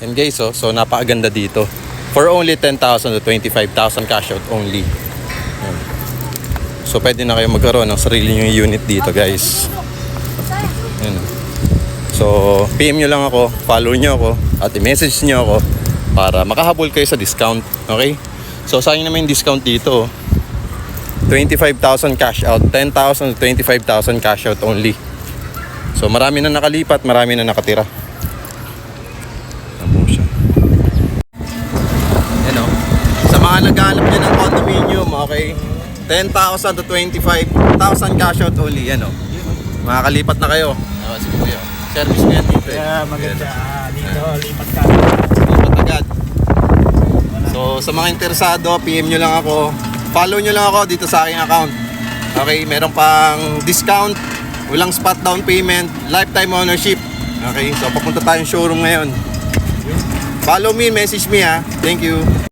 And guys, oh, so napakaganda dito. For only 10,000 to 25,000 cash out only. Yan. So pwede na kayo magkaroon ng sarili nyo unit dito guys. Yan. So PM nyo lang ako, follow nyo ako, at i-message nyo ako para makahabol kayo sa discount. Okay? So sayang naman yung discount dito. 25,000 cash out, 10,000 to 25,000 cash out only. So marami na nakalipat, marami na nakatira. Ano siya? Yan o. Sa mga naghahanap din ng condominium, okay? 10,000 to 25,000 cash out only. Yan o. Makakalipat na kayo. Sige kuya. Service ko yan dito eh. Kaya maganda dito, lipat ka. Lipat agad. So sa mga interesado, PM nyo lang ako. Follow nyo lang ako dito sa aking account. Okay, meron pang discount, walang spot down payment, lifetime ownership. Okay, so papunta tayong showroom ngayon. Follow me, message me ha. Thank you.